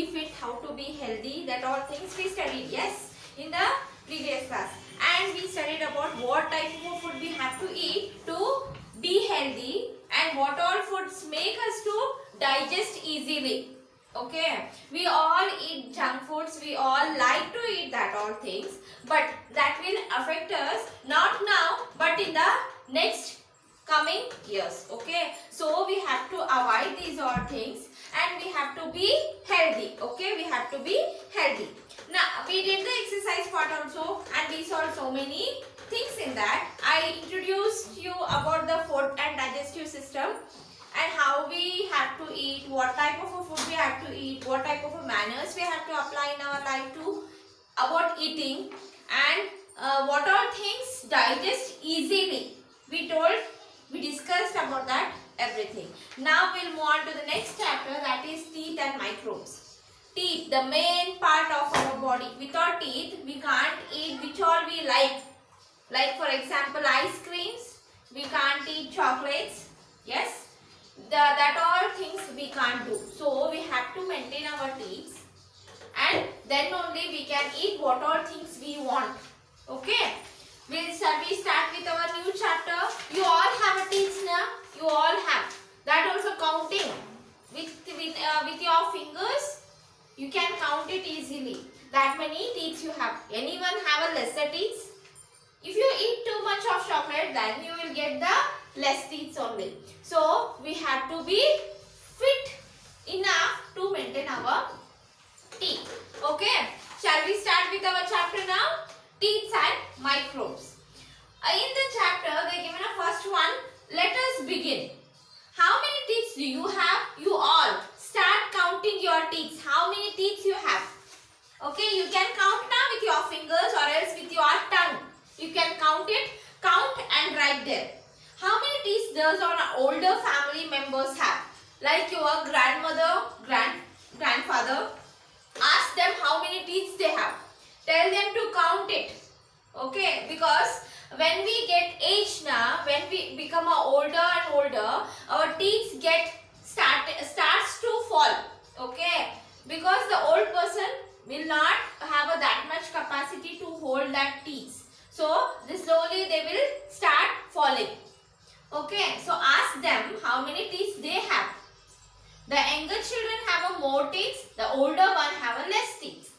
be fit, how to be healthy, that all things we studied, yes, in the previous class. And we studied about what type of food we have to eat to be healthy and what all foods make us to digest easily. Okay, we all eat junk foods, we all like to eat that all things, but that will affect us not now but in the next coming years. Okay, so we have to avoid these all things and we have to be healthy. Okay, we have to be healthy. Now we did the exercise part also and we saw so many things in that. I introduced you about the food and digestive system and how we have to eat, what type of a food we have to eat, what type of a manners we have to apply in our life to about eating, and what all things digest easily. We discussed about that everything. Now we'll move on to the next chapter, that is teeth and microbes. Teeth, the main part of our body. Without teeth, we can't eat which all we like. Like for example, ice creams, we can't eat chocolates. Yes. That all things we can't do. So we have to maintain our teeth and then only we can eat what all things we want. Okay. We start with our new chapter. You all have a teeth now. You all have. That also counting. With your fingers, you can count it easily. That many teeth you have. Anyone have a lesser teeth? If you eat too much of chocolate, then you will get the less teeth only. So we have to be fit enough to maintain our teeth. Okay. Shall we start with our chapter now? Teeth and microbes. In the chapter, they given a first one. Let us begin. How many teeth do you have? You all. Start counting your teeth. How many teeth you have? Okay, you can count now with your fingers or else with your tongue. You can count it. Count and write there. How many teeth does our older family members have? Like your grandmother, grandfather. Ask them how many teeth they have. Tell them to count it. Okay, because when we get age now, when we become older and older, our teeth starts to fall. Okay, because the old person will not have that much capacity to hold that teeth. So slowly they will start falling. Okay, so ask them how many teeth they have. The younger children have a more teeth, the older one have a less teeth.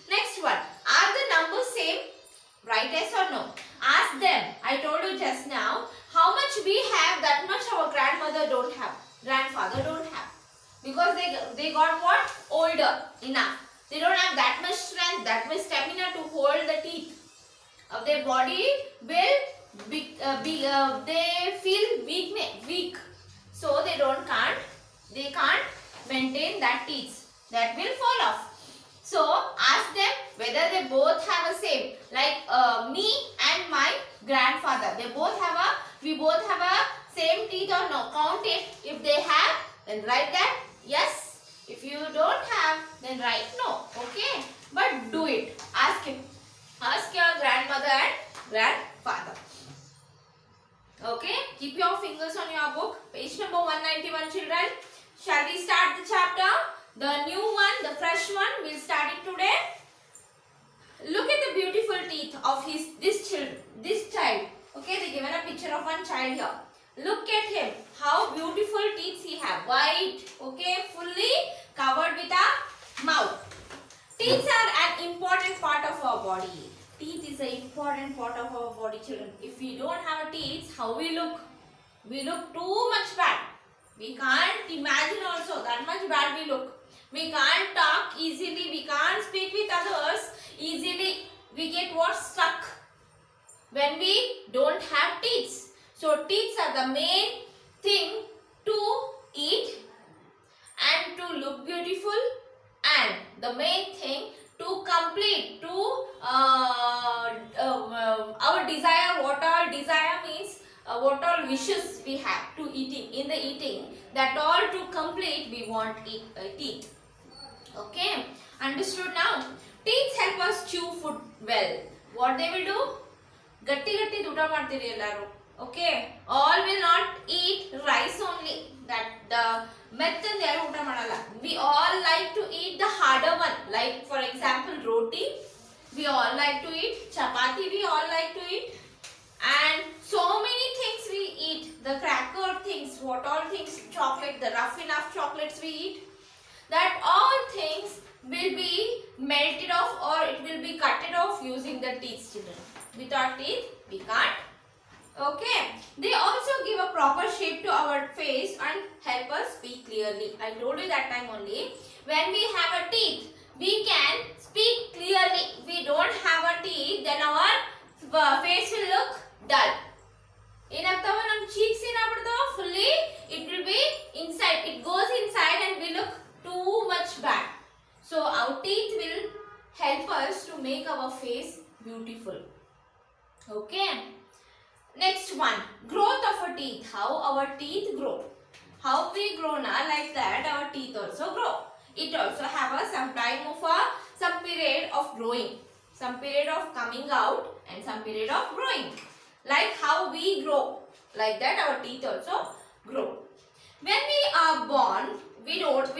Next one, are the numbers same? Write yes or no. Ask them, I told you just now, how much we have, that much our grandmother don't have, grandfather don't have. Because they got what? Older enough. They don't have that much strength, that much stamina to hold the teeth. Their body will they feel weak. So they can't maintain that teeth. That will fall off. So ask them whether they both have a same, like me and my grandfather. We both have a same teeth or no? Count it. If they have, then write that yes. If you don't have, then write no. Okay. But do it. Ask him. Ask your grandmother and grandfather. Okay. Keep your fingers on your book. Page number 191, children. Shall we start the chapter? The new one, the fresh one, we'll start it today. Look at the beautiful teeth of this child. Okay, they given a picture of one child here. Look at him. How beautiful teeth he have. White. Okay, fully covered with a mouth. Teeth are an important part of our body. Teeth is an important part of our body, children. If we don't have a teeth, how we look? We look too much bad. We can't imagine also that much bad we look. We can't talk easily. We can't speak with others easily. We get what? Stuck when we don't have teeth. So teeth are the main thing to eat and to look beautiful, and the main thing to complete our desire. What all desire means, what all wishes we have to eating, in the eating, that all to complete we want teeth. Okay, understood now? Teeth help us chew food well. What they will do? Gatti ಊಟ ಮಾಡ್ತೀರಿ ಎಲ್ಲರೂ. Okay, all will not eat rice only. That the ಮೆತ್ತಂದು ಯಾರು ಊಟ ಮಾಡಲ್ಲ. We all like to eat the hard harder one, like for example roti, we all like to eat, chapati we all like to eat, and so many things we eat, the cracker things, what all things, chocolate, the rough enough chocolates we eat, that all things will be melted off or it will be cutted off using the teeth, children. Without teeth, we can't. Okay. They also give a proper shape to our face and help us speak clearly. I told you that time only. When we have a teeth, we can speak clearly. If we don't have a teeth, then our face will look dull. ಏನಾಗ್ತಾವ ನಮ್ಮ cheeks ಏನಾಗ್ಬಿಡ್ತಾವ fully it will be inside, it goes inside and we look too much bad. So our teeth will help us to make our face beautiful. Okay. Next one, growth of a teeth. How our teeth grow. How we grow na, like that our teeth also grow. It also have a some time of some period of growing, some period of coming out and some period of growing. Like how we grow, like that our teeth also grow. When we are born, we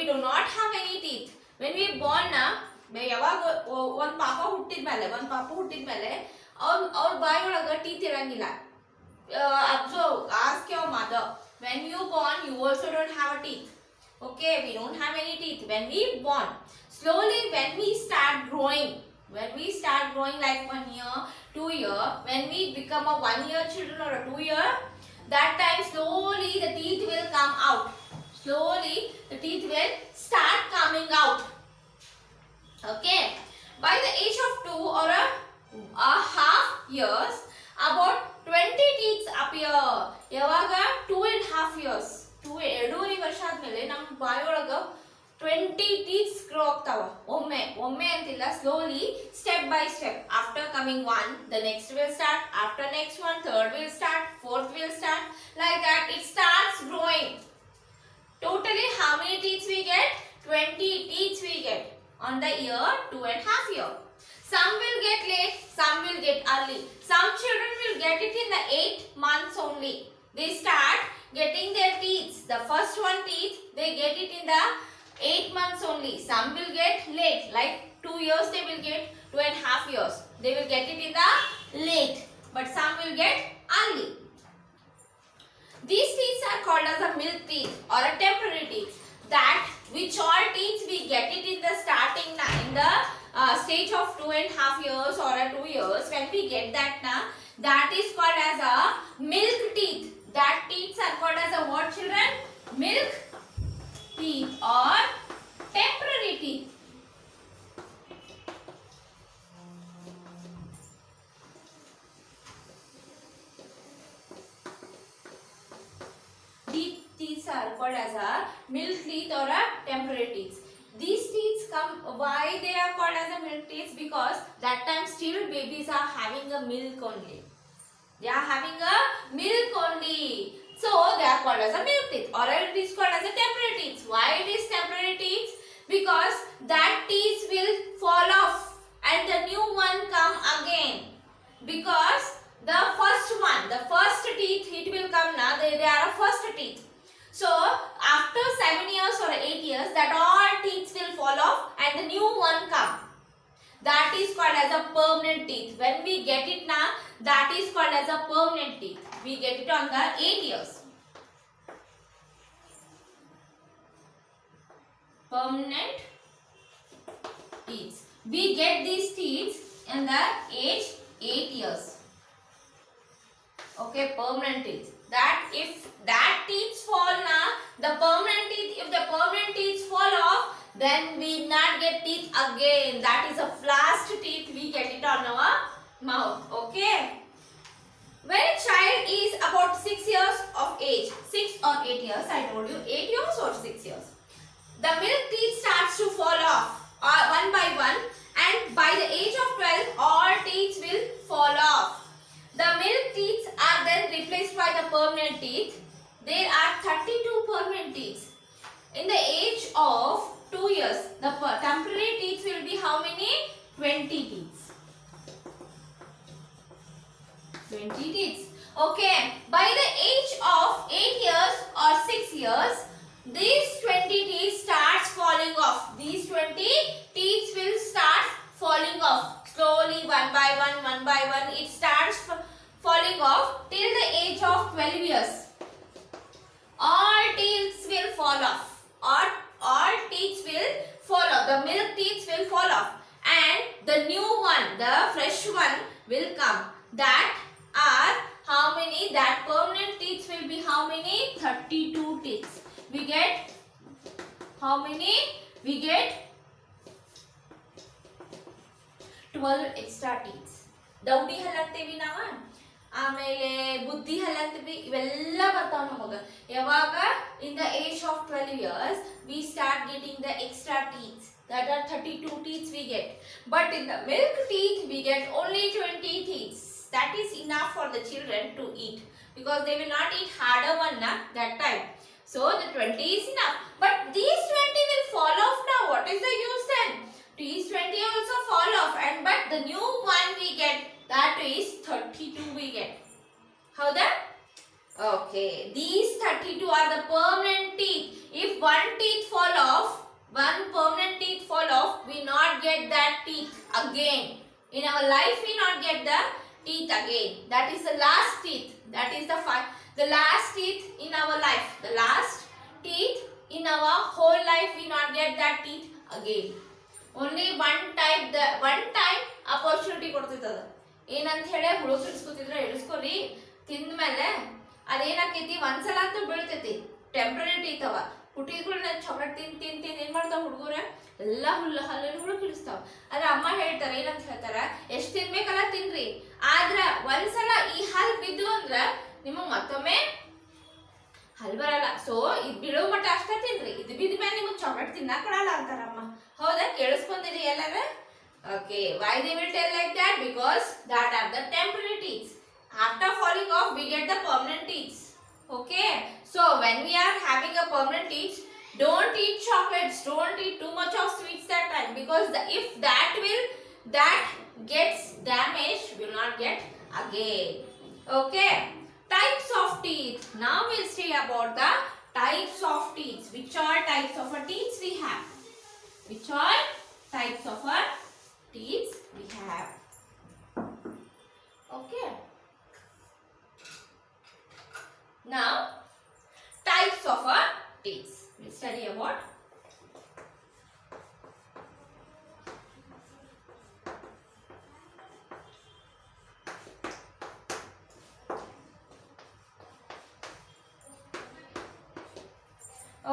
do not have any teeth. When we born na, ಯಾವಾಗ ಒಂದು ಪಾಪ ಹುಟ್ಟಿದ್ಮೇಲೆ ಅವ್ರ ಬಾಯಿ ಒಳಗೆ teeth ಇರಂಗಿಲ್ಲ. Observe, ask your mother. When you born, you also don't have a teeth. Okay, we don't have any teeth. When we born, slowly when we start growing like 1 year, 2 year, when we become a 1 year children or a 2 year, that time slowly the teeth will come out. Slowly the teeth will start coming out. Okay, by the age of 2 or a half years, about 20 teeth appear. ಯಾವಾಗ 2.5 years, 2.5 ವರ್ಷ ಆದ್ಮೇಲೆ ನಮ್ಮ ಬಾಯಿಯೊಳಗ 20 teeth grow ಆಗ್ತಾವ. ಒಮ್ಮೆ ಅಂತಿಲ್ಲ, slowly, step by step. After coming one, the next will start. After next one, third will start. Fourth will start. Like that, it starts growing. Totally, how many teeth we get? 20 teeth we get on the year 2.5 year. Some will get late, some will get early. Some children will get it in the 8 months only. They start getting their teeth. The first one teeth, they get it in the 8 months only. Some will get late, like 2 years they will get, 2.5 years. They will get it in the late, but some will get early. These teeth are called as a milk teeth or a temporary teeth. That which all teeth we get it in the starting, in the stage of 2.5 years or a 2 years, when we get that now, that is called as a milk teeth. That teeth are called as a what, children? Milk teeth or temporary teeth. These teeth are called as a milk teeth or a temporary teeth. These teeth come, why they are called as a milk teeth? Because that time still babies are having a milk only. They are having a milk only. So they are called as a milk teeth, or it is called as a temporary teeth. Why it is temporary teeth? Because that teeth will fall off and the new one come again. Because the first one, the first teeth, it will come now, they are a first teeth. So after 7 years or 8 years, that all teeth will fall off and the new one come. That is called as a permanent teeth. When we get it now, that is called as a permanent teeth. We get it on the 8 years. Permanent teeth. We get these teeth in the age 8 years. Okay, permanent teeth. That if that teeth fall now, the permanent teeth, if the permanent teeth fall off, then we not get teeth again. That is a last teeth we get it on our mouth. Okay. When a child is about 6 years of age, 6 or 8 years, I told you 8 years or 6 years, the milk teeth starts to fall off one by one, and by the age of 12, all teeth will fall off. The milk teeth are then replaced by the permanent teeth. There are 32 permanent teeth. In the age of 2 years, the temporary teeth will be how many? 20 teeth. 20 teeth. Okay. By the age of 8 years or 6 years, these 20 teeth starts falling off. These 20 teeth will start falling off slowly, one by one. It starts falling off till the age of 12 years. All teeth will fall off. All teeth will fall off. The milk teeth will fall off, and the new one, the fresh one, will come. That are how many? That permanent teeth will be how many? 32 teeth. We get how many? We get 12 extra teeth. ದೌಡಿ ಹಲ್ಲ ಅಂತೀವಿ ನಾವ, ಆಮೇಲೆ ಬುದ್ಧಿ ಹಲ್ಲ ಅಂತೀವಿ, ಇವೆಲ್ಲ ಬರ್ತಾವ ನಮಗ ಯಾವಾಗ? In the age of 12 years we start getting the extra teeth. That are 32 teeth we get. But in the milk teeth we get only 20 teeth. That is enough for the children to eat, because they will not eat harder one that time. So the 20 is enough. But these 20 will fall off now. What is the use then? These 20 also fall off, and but the new one we get, that is 32 we get. How that? Okay, these 32 are the permanent teeth. If one teeth fall off, one permanent teeth fall off, we not get that teeth again. In our life we not get the teeth again. That is the last teeth. That is the last teeth in our life. The last teeth in our whole life we not get that teeth again. Only one time opportunity ಕೊಡ್ತಿತ್ತದ. ಏನಂತ ಹೇಳಿ ಹುಡುಗರು ಇಳಿಸ್ಕೊತಿದ್ರೆ ಇಳಿಸ್ಕೊರಿ, ತಿಂದ್ಮೇಲೆ ಅದೇನಾಕೈತಿ ಒಂದ್ಸಲ ಅಂತೂ ಬೀಳ್ತೈತಿ, temporary teeth ಅವ. ಹುಟ್ಟಿಗಳನ್ನ chocolate ತಿಂದು ಏನ್ ಮಾಡ್ತಾವ ಹುಡುಗರ? ಎಲ್ಲ ಹಲ್ಲಲ್ಲಿ ಹುಳು ಕಿಳಿಸ್ತಾವ. ಆದ್ರೆ ಅಮ್ಮ ಹೇಳ್ತಾರ, ಏನಂತ ಹೇಳ್ತಾರ, ಎಷ್ಟ್ ತಿನ್ಬೇಕಲ್ಲ ತಿನ್ರಿ, ಆದ್ರ ಒಂದ್ಸಲ ಈ ಹಲ್ ಬಿದ್ದು ಅಂದ್ರ ನಿಮಗ್ ಮತ್ತೊಮ್ಮೆ ಹಲ್ ಬರಲ್ಲ. ಸೊ ಇದ್ ಬೀಳೋ ಮಟ್ಟ ಅಷ್ಟ ತಿನ್ರಿ, ಇದು ಬಿದ್ದ ಮೇಲೆ ನಿಮಗ್ ಚಾಕ್ಲೇಟ್ ತಿನ್ನಕ್ ಕೊಡಲ್ಲ ಅಂತಾರಮ್ಮ. ಹೌದಾ? ಕೇಳಿಸ್ಕೊಂಡಿರಿ ಎಲ್ಲಾರ? Okay, why they will tell like that? Because that are the temporary teeth. After falling off we get the permanent teeth. Okay, so when we are having a permanent teeth, don't eat chocolates, don't eat too much of sweets that time, because if that gets damaged, will not get again. Okay, types of teeth. Now we'll see about the types of teeth. Which are types of teeth we have? Which are types of teeth we have? Okay, now types of teeth. We'll study about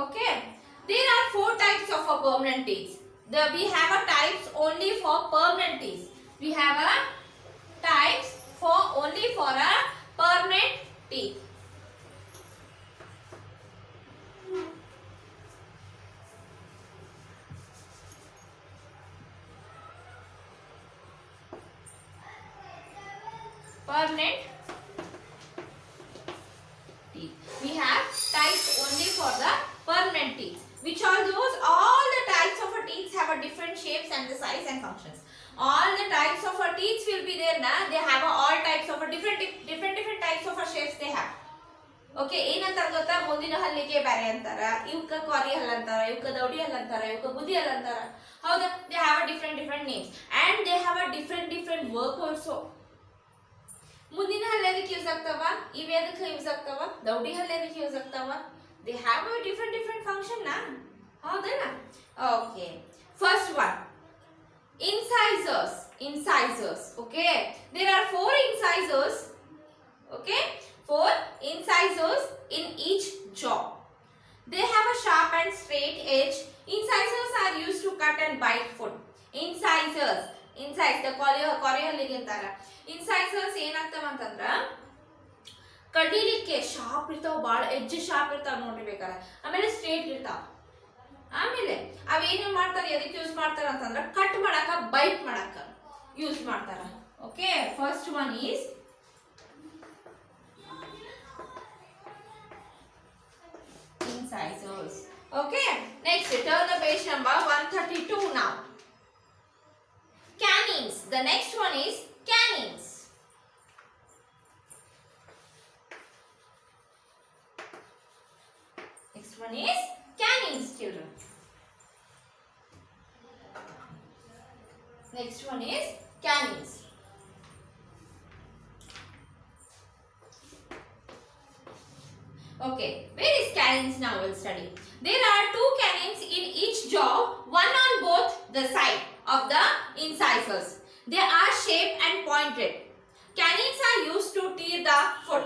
okay. There are 4 types of permanent teeth. We have a types only for permanent teeth. We have a types for only for a permanent teeth. Permanent teeth. We have types only for the permanent teeth. Which are those? All the types of teeth have a different shapes and the size and functions. All the types of teeth will be there na. They have all types of different types of shapes they have. Okay, ಏನಂತಾರ ಗೊತ್ತಾ? ಮುಂದಿನ ಹಲ್ಲಿಗೆ ಬೇರೆ ಅಂತಾರ, ಇವಕ್ಕ quarry ಹಲ್ಲ ಅಂತಾರ, ಇವಕ್ಕ ದೌಡಿ ಹಲ್ಲ ಅಂತಾರ, ಇವಕ್ಕ ಬುದ್ಧಿ ಹಲ್ಲ ಅಂತಾರ. ಹೌದಾ? They have a different names, and they have a different work also. ಮುಂದಿನ ಹಲ್ಲ ಎದಕ್ಕೆ ಯೂಸ್ ಆಗ್ತಾವ? ಇವೆ ಎದಕ್ಕೆ ಯೂಸ್ ಆಗ್ತಾವ? ದೌಡಿ ಹಲ್ಲ ಎದಕ್ಕೆ ಯೂಸ್ ಆಗ್ತಾವ? They have a different function na. ಹೌದಲ್ಲ? Okay, first one, incisors. Okay, there are 4 incisors. Okay, 4 incisors in each jaw. They have a sharp and straight edge. Incisors are used to cut and bite food. Incisors, the ಕೊರೆಯಲಿಗೆ ಅಂತಾರ. Incisors ಏನಾಗ್ತಾವ ಅಂತಂದ್ರ ಕಡಿಲಿಕ್ಕೆ sharp ಇರ್ತಾವ, ಬಾಳ edge sharp ಇರ್ತಾವ ನೋಡ್ಬೇಕಾರೆ. ಆಮೇಲೆ straight ಇರ್ತಾವ. ಆಮೇಲೆ ಅವೇನು ಮಾಡ್ತಾರೆ, ಎದಕ್ಕೆ ಯೂಸ್ ಮಾಡ್ತಾರ ಅಂತಂದ್ರ ಕಟ್ ಮಾಡಾಕ, ಬೈಟ್ ಮಾಡಾಕ ಯೂಸ್ ಮಾಡ್ತಾರ. Okay, first one is incisors. Okay, next turn the page number 132 now. Canines. The next one is canines. Next one is canines, children. Next one is canines. Okay, where is canines now? We'll study. There are two canines in each jaw, one on both the side of the incisors. They are shaped and pointed. Canines are used to tear the food.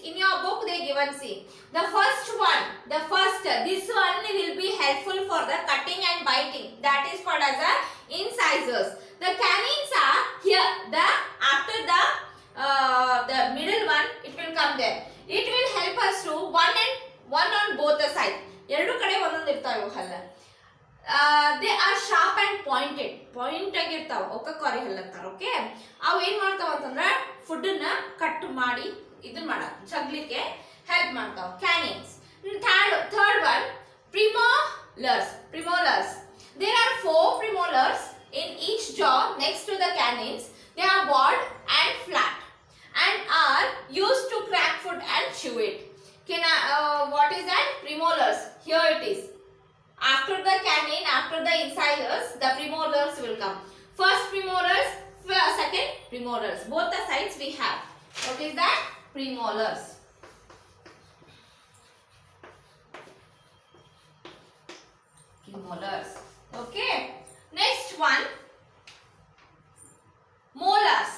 In your book they given, see, the first one, this one will be helpful for the cutting and biting. That is called as the incisors. The canines are here. After the middle one, it will come there. It will help us to one on both the side. ಎರಡು ಕಡೆ ಒಂದೊಂದು ಇರ್ತಾವೆ ಹಲ್ಲ. They are sharp and pointed. Point ಆಗಿರ್ತಾವ. ಒಕ್ಕಕ್ಕಾರಿ ಹಲ್ಲಂತಾರ. Okay, ಅವು ಏನು ಮಾಡ್ತಾವ ಅಂತಂದ್ರೆ ಫುಡ್ ನ ಕಟ್ ಮಾಡಿ ಇದನ್ನ ಮಾಡಕ ಚಗ್ಲಿಕ್ಕೆ ಹೆಲ್ಪ್ ಮಾಡ್ತಾವ. Canines. Third one, premolars. There are 4 premolars in each jaw next to the canines. They are broad and flat and are used to crack food and chew it. What is that? Premolars. Here it is. After the canine, after the incisors, the premolars will come. First premolars, second premolars. Both the sides we have. What is that? Premolars. Premolars. Okay. Next one. Molars.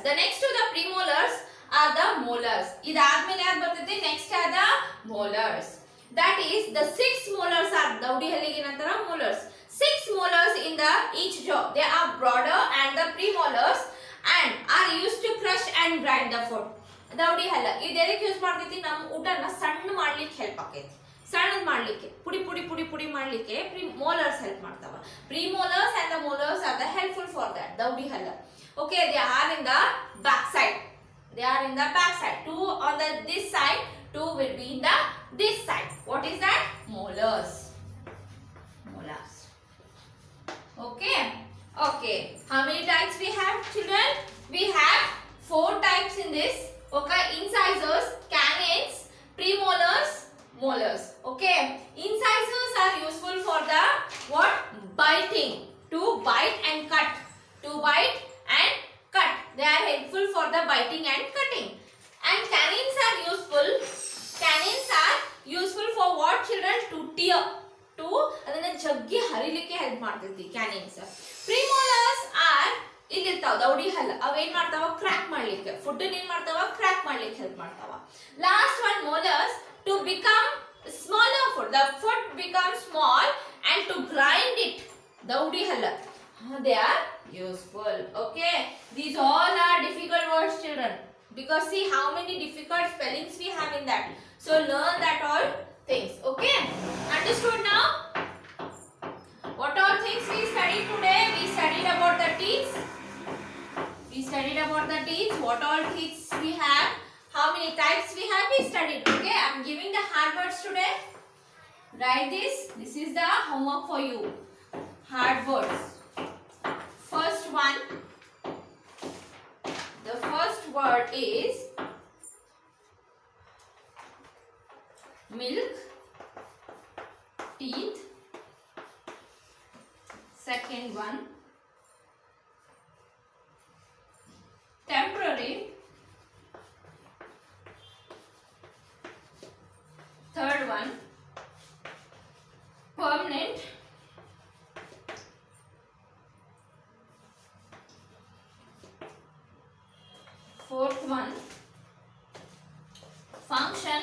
The next to the premolars are the molars. ಇದಾದ್ಮೇಲೆ ಯಾರು ಬರ್ತೈತಿ? Next are the molars. That is the 6 molars are ದೌಡಿ ಹಲ್ಲಿಗೆ ಏನಂತಾರ? Molars. 6 molars in the each jaw. They are broader and the premolars and are used to crush and grind the food. ದೌಡಿ ಹಲ್ಲ ಇದು ಎದಕ್ಕೆ use ಮಾಡ್ತೈತಿ? ನಮ್ಮ ಊಟನ ಸಣ್ಣ ಮಾಡ್ಲಿಕ್ಕೆ help ಆಕೈತಿ. ಸಣ್ಣದು ಮಾಡ್ಲಿಕ್ಕೆ ಪುಡಿ ಮಾಡ್ಲಿಕ್ಕೆ molars help ಮಾಡ್ತಾವ. Premolars and the molars are the helpful for that. ದೌಡಿ ಹಲ್ಲ. Okay, they are in the back side. Two on this side, 2 will be in this side. What is that? Molars. Okay. How many types we have, children? We have 4 types in this. Okay, incisors, canines, premolars, molars. Okay, incisors are useful for the what? Biting. To bite and cut. They are helpful for the biting and cutting. And canines are useful for what, children? To tear. To ಅದನ್ನ ಜಗ್ಗಿ ಹರಿಲಿಕ್ಕೆ help ಮಾಡ್ತೈತಿ canines. Premolars are ಇಲ್ಲಿರ್ತಾವ ದೌಡಿ ಹಲ್ಲ. ಅವೇನ್ ಮಾಡ್ತಾವ? Crack ಮಾಡ್ಲಿಕ್ಕೆ. Food ಏನ್ ಮಾಡ್ತಾವ? Crack ಮಾಡ್ಲಿಕ್ಕೆ help ಮಾಡ್ತಾವ. Last one, molars, to become smaller food. The food becomes small and to grind it. ದೌಡಿ ಹಲ್ಲ. They are useful. Okay, these all are difficult words, children, because see how many difficult spellings we have in that. So learn that all things. Okay, understood now? What all things we studied today? We studied about the teeth. What all teeth we have? How many types we have? We studied. Okay, I am giving the hard words today. Write this. This is the homework for you. Hard words. First one, the first word is milk, teeth. Second one, temporary. Third one, permanent. Fourth one, function.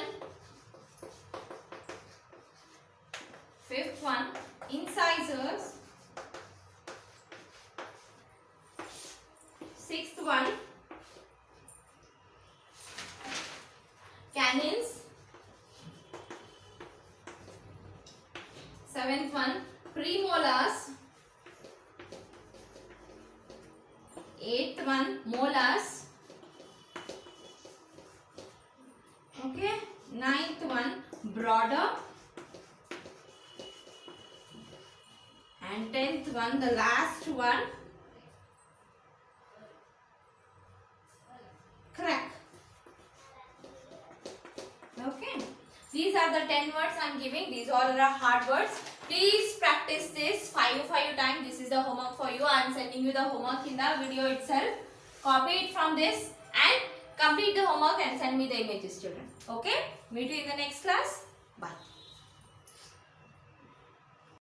Fifth one, incisors. Sixth one, canines. Seventh one, premolars. Eighth one, molars. Okay, ninth one, broader, and 10th one, the last one, crack. Okay, these are the 10 words I am giving. These all are hard words. Please practice this 5 times. This is the homework for you. I am sending you the homework in the video itself. Copy it from this and complete the homework and send me the images, children. Okay? Meet you in the next class. Bye.